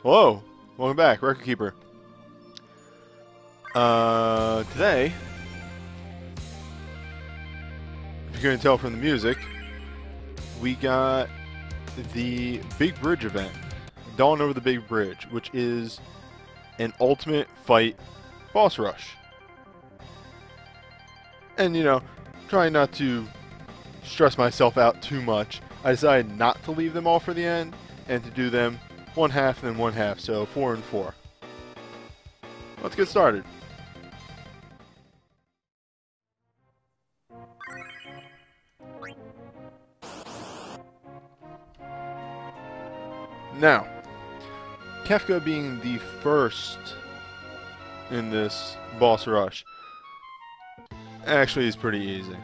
Hello, welcome back, Record Keeper. Today, if you're gonna tell from the music, we got the Big Bridge event, Dawn Over the Big Bridge, which is an ultimate fight boss rush. And you know, trying not to stress myself out too much, I decided not to leave them all for the end and to do them one half and then one half, so 4 and 4. Let's get started. Now, Kefka being the first in this boss rush actually is pretty easy.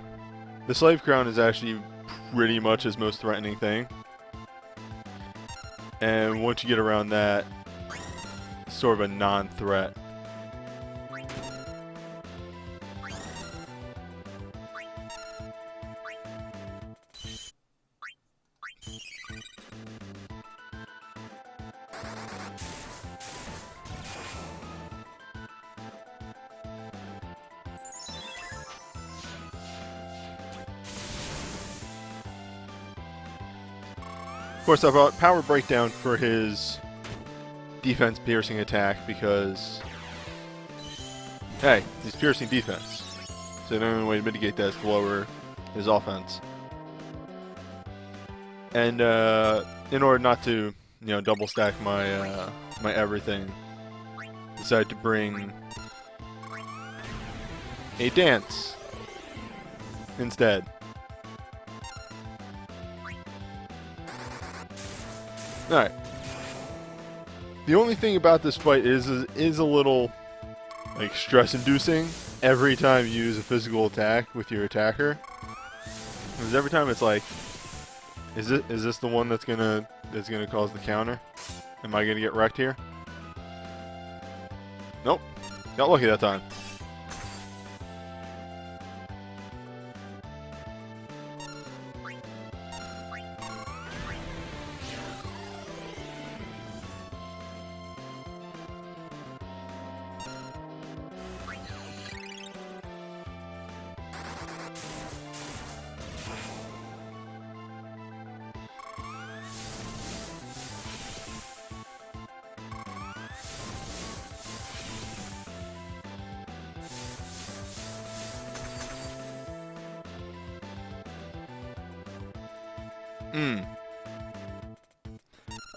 The Slave Crown is actually pretty much his most threatening thing. And once you get around that, it's sort of a non-threat. Of course, I brought Power Breakdown for his defense piercing attack because, hey, he's piercing defense. So the only way to mitigate that is to lower his offense. And in order not to, double stack my my everything, decided to bring a dance instead. Alright. The only thing about this fight is a little like stress-inducing every time you use a physical attack with your attacker. Because every time it's like, is this the one that's gonna cause the counter? Am I gonna get wrecked here? Nope. Got lucky that time.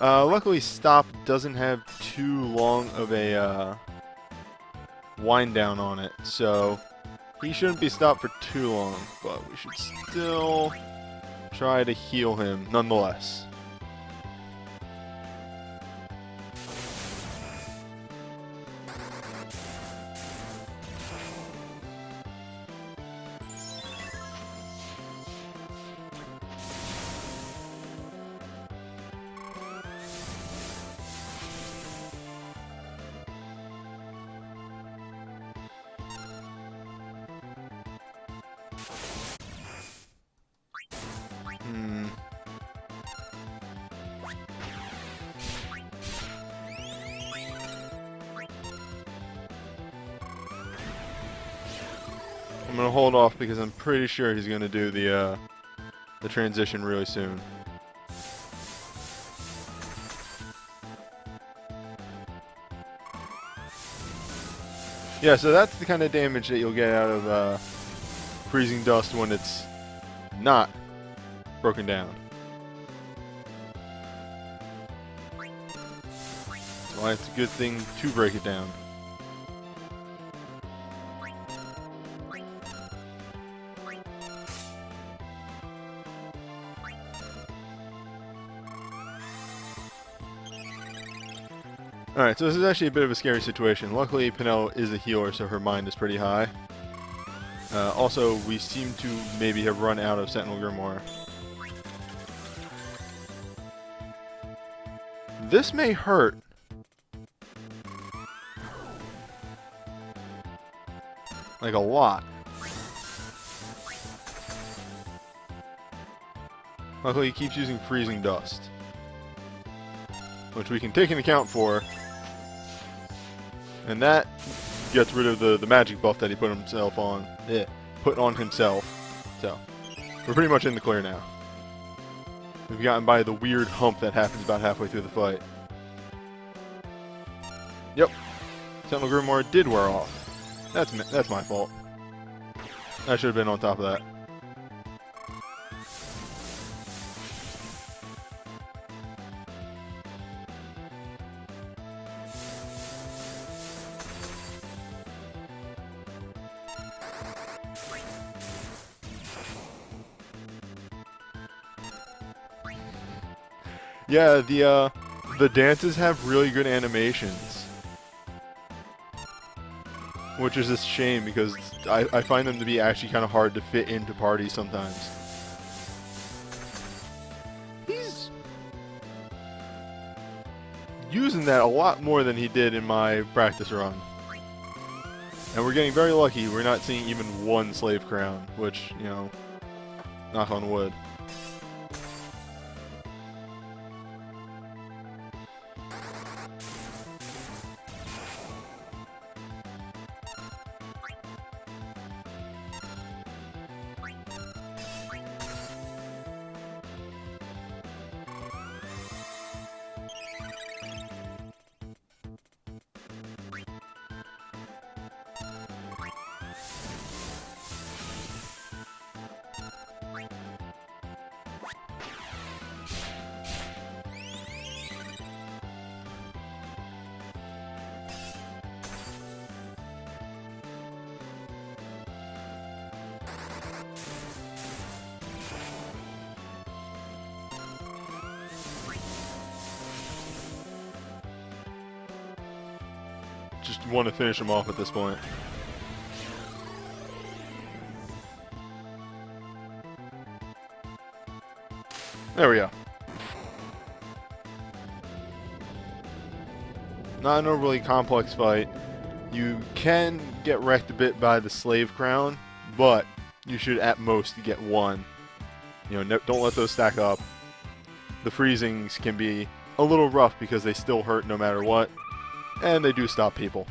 Luckily, Stop doesn't have too long of a wind down on it, so he shouldn't be stopped for too long, but we should still try to heal him nonetheless. I'm gonna hold off because I'm pretty sure he's gonna do the transition really soon. Yeah, so that's the kind of damage that you'll get out of freezing dust when it's not broken down. That's why it's a good thing to break it down. Alright, so this is actually a bit of a scary situation. Luckily, Pinel is a healer, so her mind is pretty high. Also, we seem to maybe have run out of Sentinel Grimoire. This may hurt. Like a lot. Luckily, he keeps using freezing dust. which we can take an account for. And that gets rid of the magic buff that he put himself on. Yeah, put on himself. So, we're pretty much in the clear now. We've gotten by the weird hump that happens about halfway through the fight. Yep. Sentinel Grimoire did wear off. That's my fault. I should have been on top of that. Yeah, the dances have really good animations, which is a shame because I find them to be actually kind of hard to fit into parties sometimes. He's using that a lot more than he did in my practice run. And we're getting very lucky. We're not seeing even one slave crown, which, you know, knock on wood. Just want to finish him off at this point. There we go. Not an overly complex fight. You can get wrecked a bit by the slave crown, but you should at most get one. You know, don't let those stack up. The freezings can be a little rough because they still hurt no matter what. And they do stop people.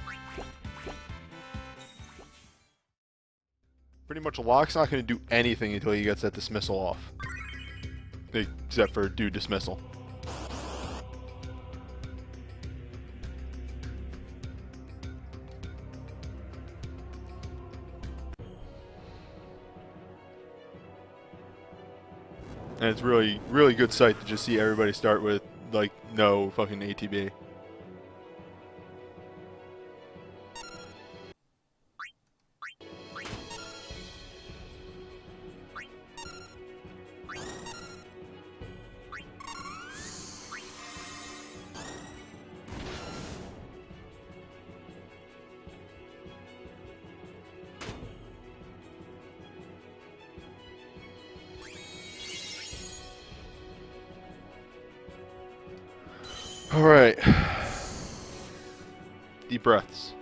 Pretty much Locke's not going to do anything until he gets that dismissal off. Except for do dismissal. And it's really, really good sight to just see everybody start with, like, no fucking ATB. Alright. Deep breaths.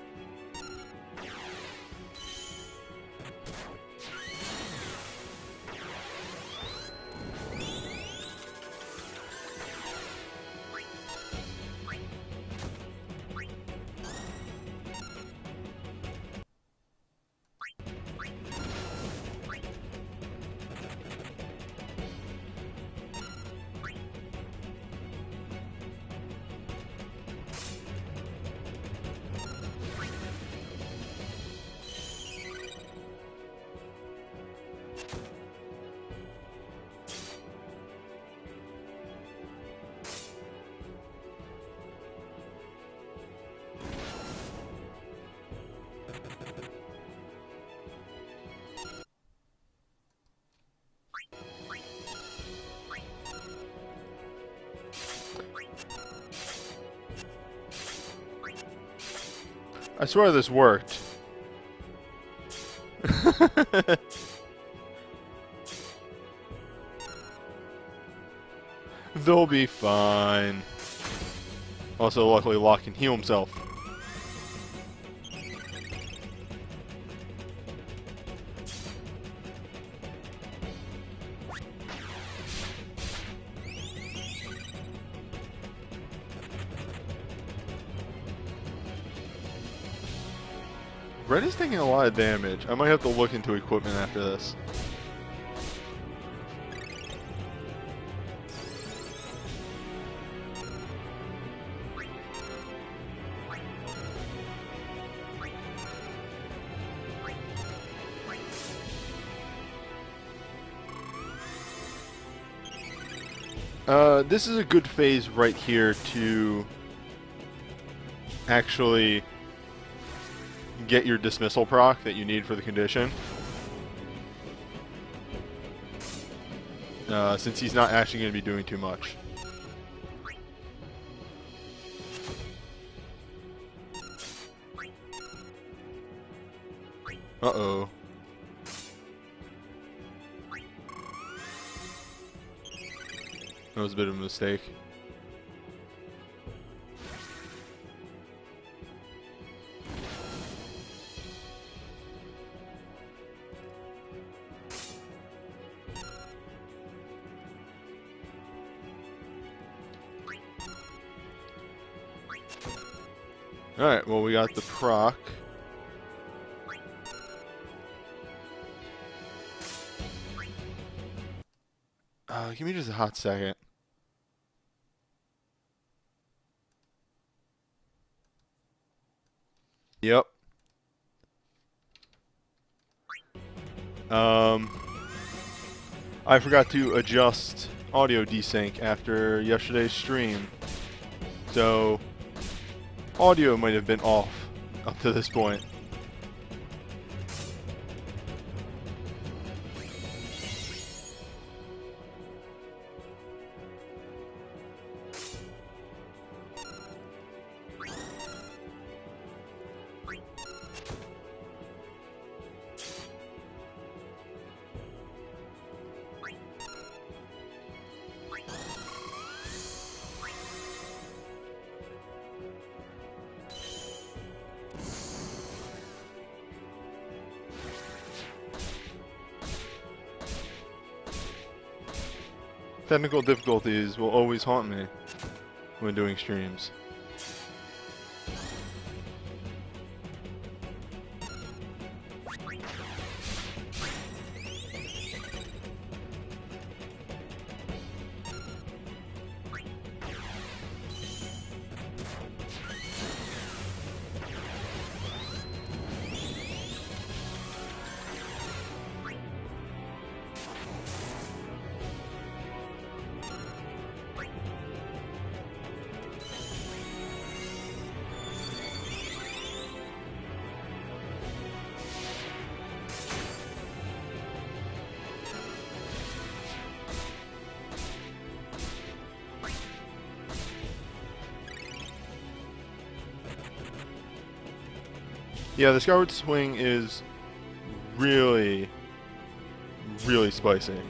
I swear this worked. They'll be fine. Also, luckily, Locke can heal himself. Red is taking a lot of damage. I might have to look into equipment after this. This is a good phase right here to actually get your dismissal proc that you need for the condition. Since he's not actually going to be doing too much. Uh-oh. That was a bit of a mistake. Alright, well we got the proc. Give me just a hot second. Yep. I forgot to adjust audio desync after yesterday's stream. So, audio might have been off up to this point. Technical difficulties will always haunt me when doing streams. Yeah, the Skyward Swing is really, really spicy.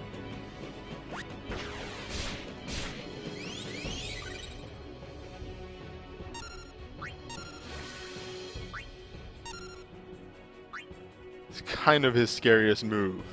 It's kind of his scariest move.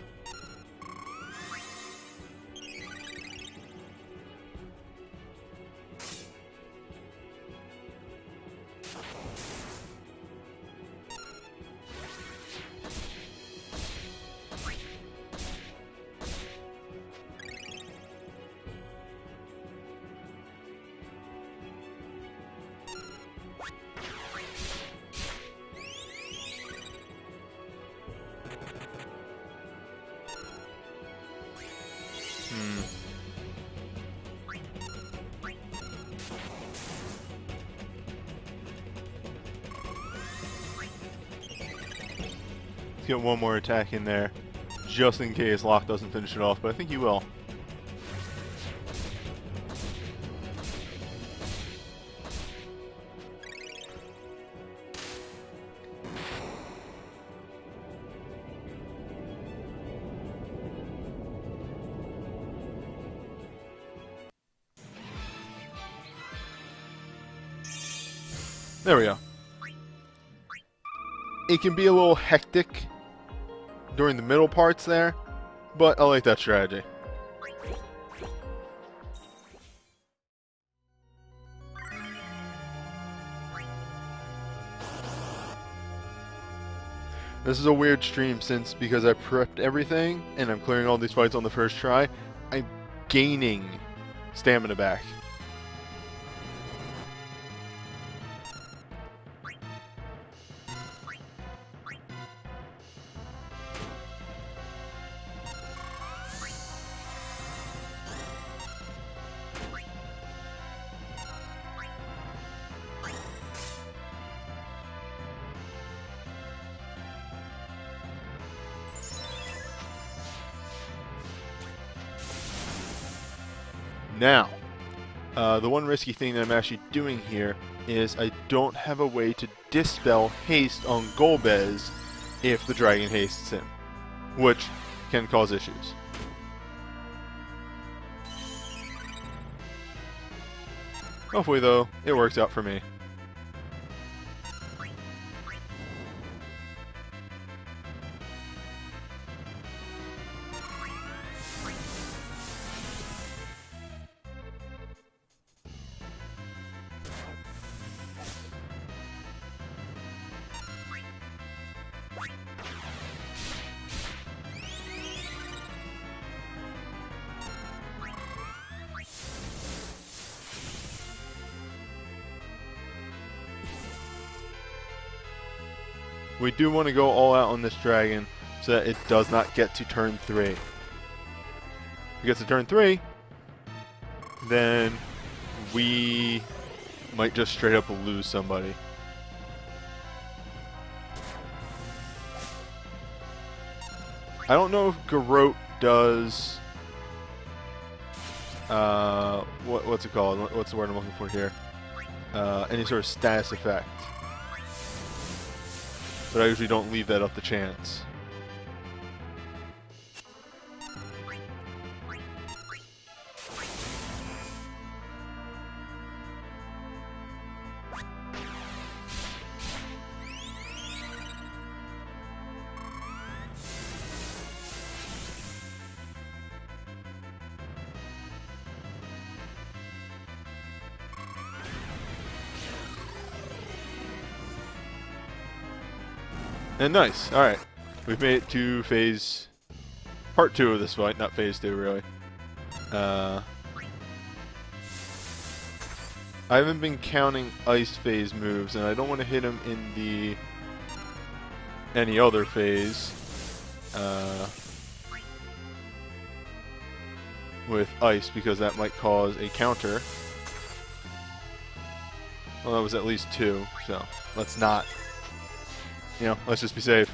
Let's get one more attack in there, just in case Locke doesn't finish it off, but I think he will. There we go. It can be a little hectic during the middle parts there, but I like that strategy. This is a weird stream because I prepped everything and I'm clearing all these fights on the first try. I'm gaining stamina back. Now, the one risky thing that I'm actually doing here is I don't have a way to dispel haste on Golbez if the dragon hastes him, which can cause issues. Hopefully, though, it works out for me. We do want to go all out on this dragon so that it does not get to turn 3. If it gets to turn 3, then we might just straight up lose somebody. I don't know if Garrote does... what's it called? What's the word I'm looking for here? Any sort of status effect. But I usually don't leave that up to chance. And nice. Alright. We've made it to part 2 of this fight. Not phase 2, really. I haven't been counting ice phase moves, and I don't want to hit him in any other phase with ice, because that might cause a counter. Well, that was at least 2, so let's not. You know, let's just be safe.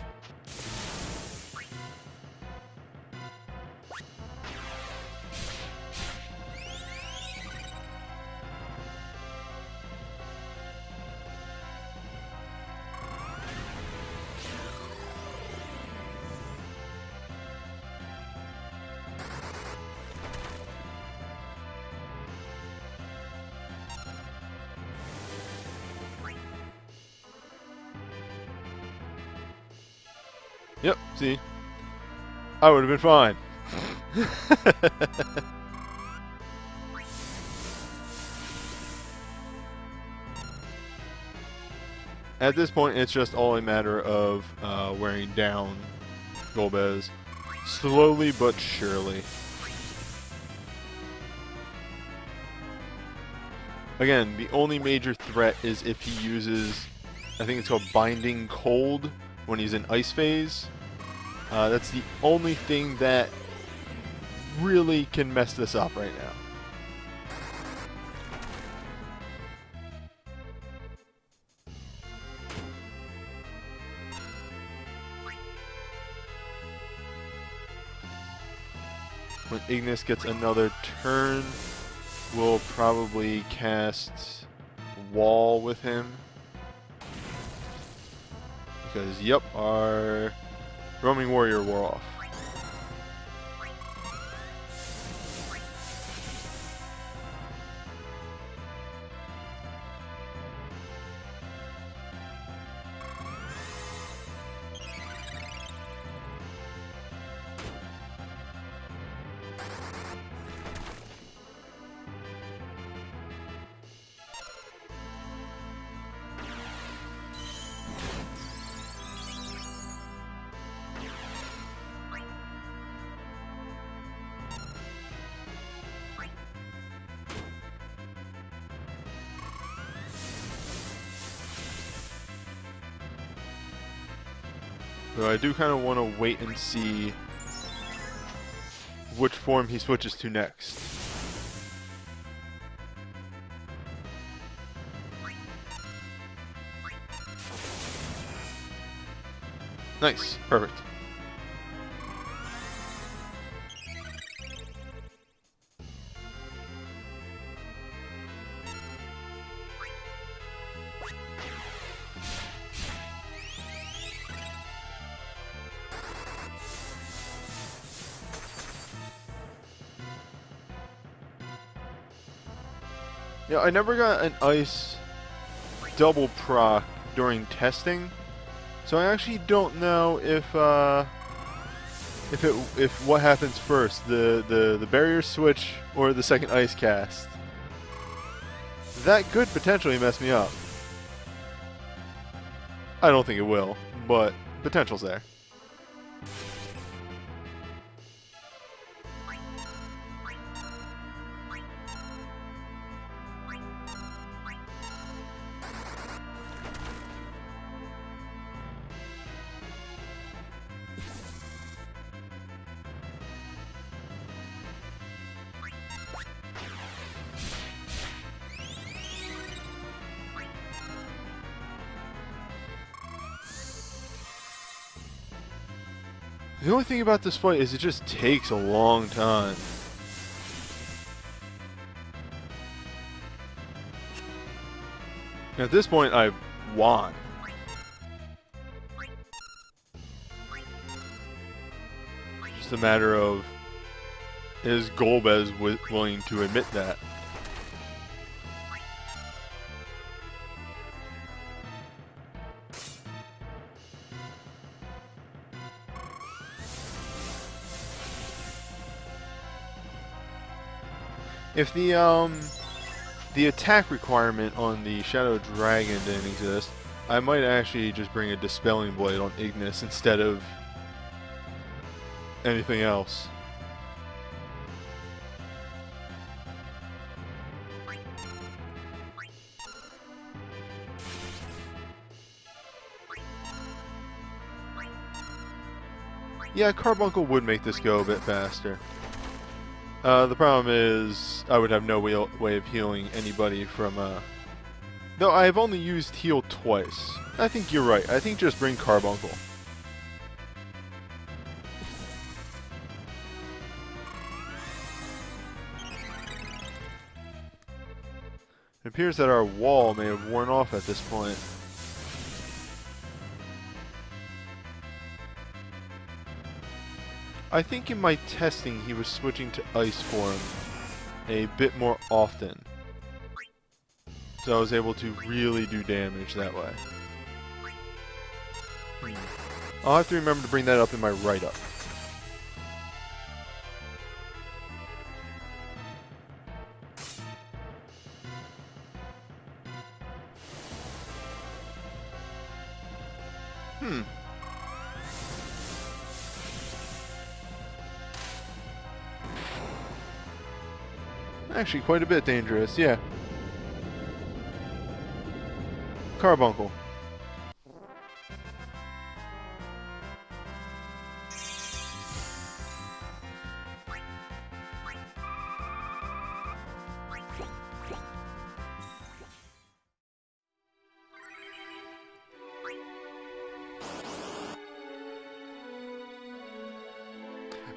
Yep, see? I would have been fine. At this point, it's just all a matter of wearing down Golbez. Slowly but surely. Again, the only major threat is if he uses, I think it's called Binding Cold, when he's in ice phase. That's the only thing that really can mess this up right now. When Ignis gets another turn, we'll probably cast Wall with him. Because, yep, our Roaming Warrior wore off. So I do kind of want to wait and see which form he switches to next. Nice. Perfect. Yeah, I never got an ice double proc during testing, so I actually don't know if what happens first, the barrier switch or the second ice cast. That could potentially mess me up. I don't think it will, but potential's there. The only thing about this fight is it just takes a long time. At this point, I've won. Just a matter of, is Golbez willing to admit that? If the attack requirement on the Shadow Dragon didn't exist, I might actually just bring a Dispelling Blade on Ignis instead of anything else. Yeah, Carbuncle would make this go a bit faster. The problem is, I would have no way of healing anybody from, though I've only used heal twice. I think you're right. I think just bring Carbuncle. It appears that our wall may have worn off at this point. I think in my testing he was switching to ice form a bit more often. So I was able to really do damage that way. I'll have to remember to bring that up in my write-up. Actually, quite a bit dangerous, yeah. Carbuncle.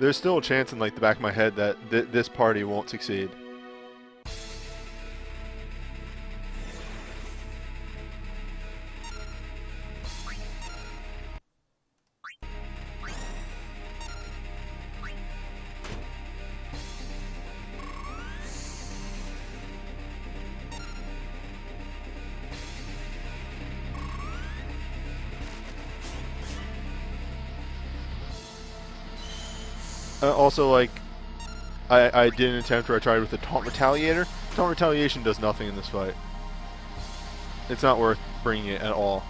There's still a chance in like the back of my head that this party won't succeed. Also, like, I did an attempt where I tried with the Taunt Retaliator. Taunt Retaliation does nothing in this fight. It's not worth bringing it at all.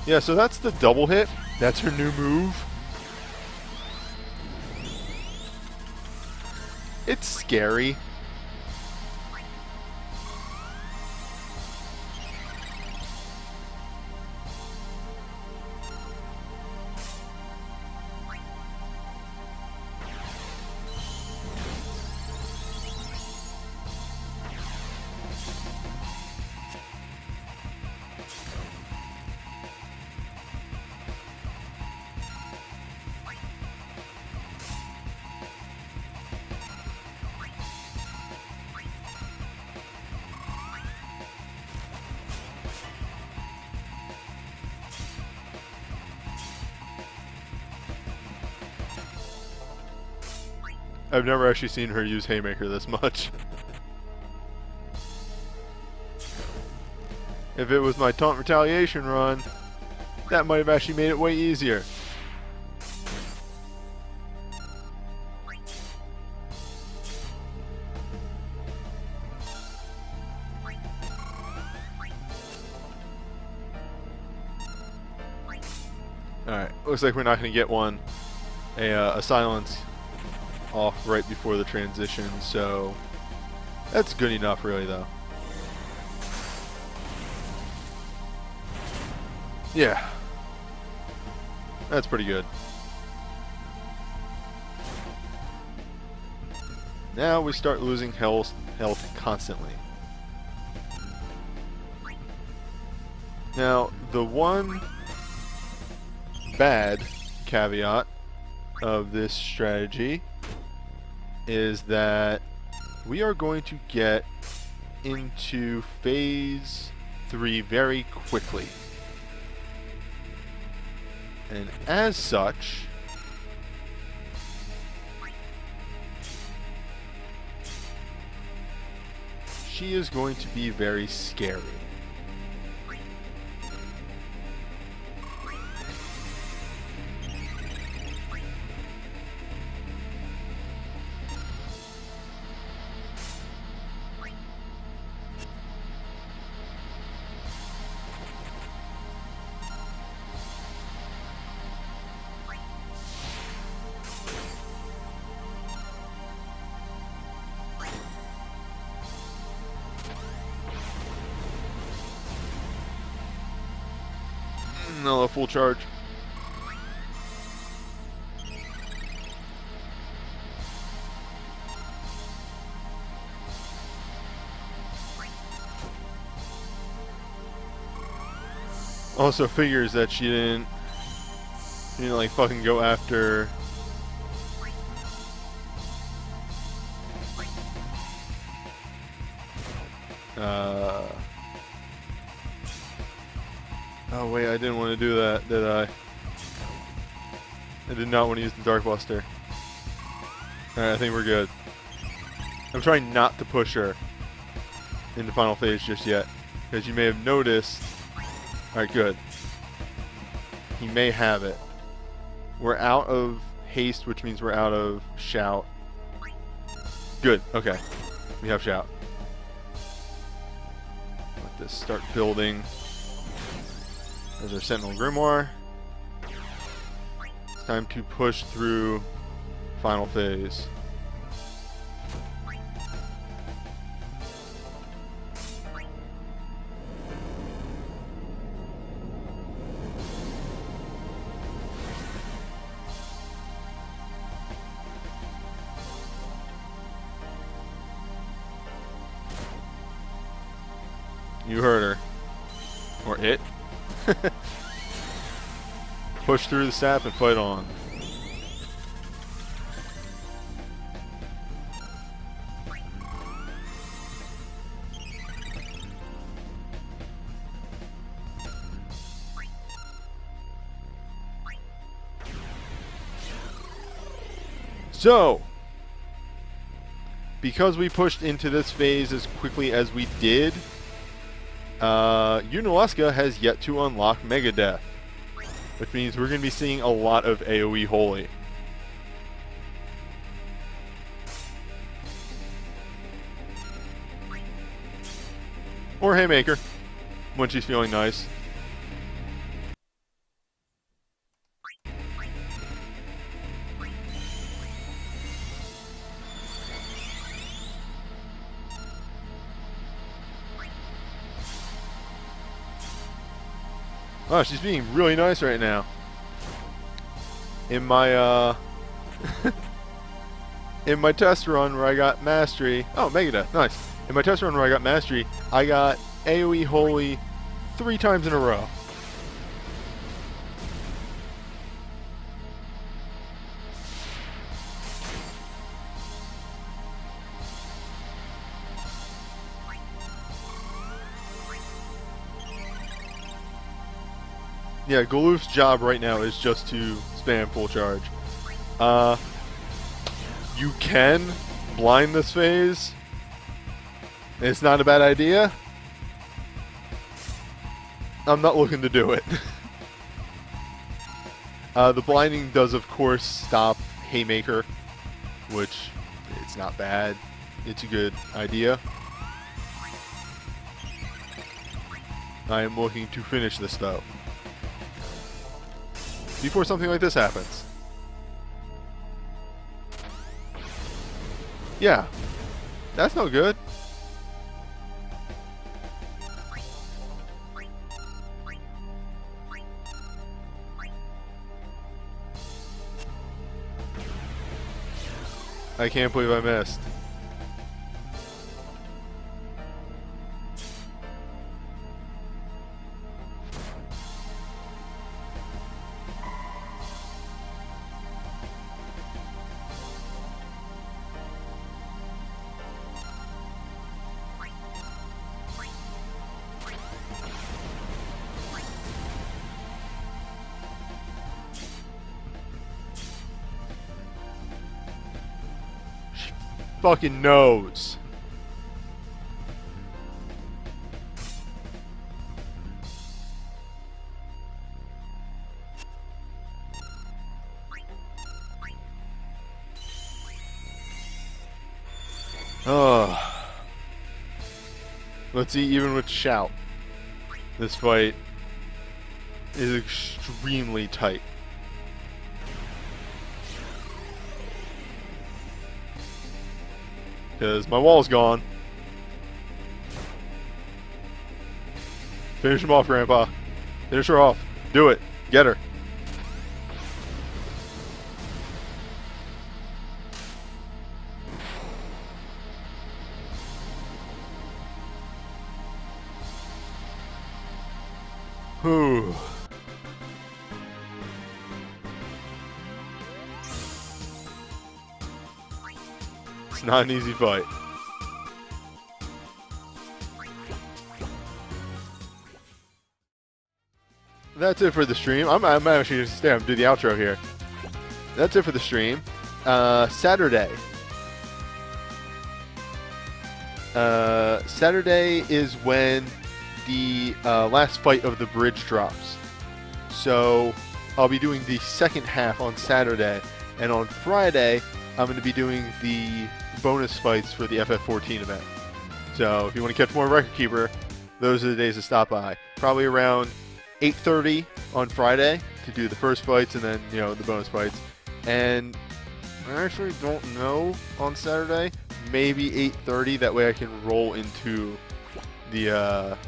Yeah, so that's the double hit. That's her new move. It's scary. I've never actually seen her use Haymaker this much. If it was my Taunt Retaliation run, that might have actually made it way easier. Alright, looks like we're not going to get a silence off right before the transition, so that's good enough really though. Yeah, that's pretty good. Now we start losing health constantly. Now, the one bad caveat of this strategy is that we are going to get into phase 3 very quickly. And as such, she is going to be very scary. No, a full charge. Also figures that she didn't like fucking go after oh wait, I didn't want to do that, did I? I did not want to use the Dark Buster. Alright, I think we're good. I'm trying not to push her into final phase just yet, because you may have noticed. Alright, good. He may have it. We're out of haste, which means we're out of shout. Good, okay. We have shout. Let this start building. There's our Sentinel Grimoire. It's time to push through final phase. You heard her. Or it. Push through the sap and fight on. So, because we pushed into this phase as quickly as we did, Unalesca has yet to unlock Megadeth, which means we're going to be seeing a lot of AoE Holy. Or Haymaker, when she's feeling nice. Oh, she's being really nice right now. In my in my test run where I got Mastery. Oh, Megadeth, nice. In my test run where I got Mastery, I got AoE Holy 3 times in a row. Yeah, Galoof's job right now is just to spam full charge. you can blind this phase, it's not a bad idea. I'm not looking to do it. The blinding does, of course, stop Haymaker, which it's not bad. It's a good idea. I am looking to finish this, though, before something like this happens. Yeah, that's no good. I can't believe I missed. Fucking knows. Oh. Let's see, even with Shout, this fight is extremely tight. Because my wall's gone. Finish him off, Grandpa. Finish her off. Do it. Get her. Whew. It's not an easy fight. That's it for the stream. I'm actually going to stay and do the outro here. That's it for the stream. Saturday. Saturday is when the last fight of the bridge drops. So I'll be doing the second half on Saturday. And on Friday, I'm going to be doing the bonus fights for the FF14 event. So if you want to catch more Record Keeper, those are the days to stop by. Probably around 8:30 on Friday to do the first fights and then, you know, the bonus fights. And I actually don't know on Saturday. Maybe 8:30. That way I can roll into the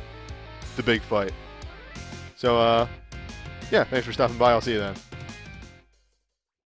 big fight. So, yeah, thanks for stopping by. I'll see you then.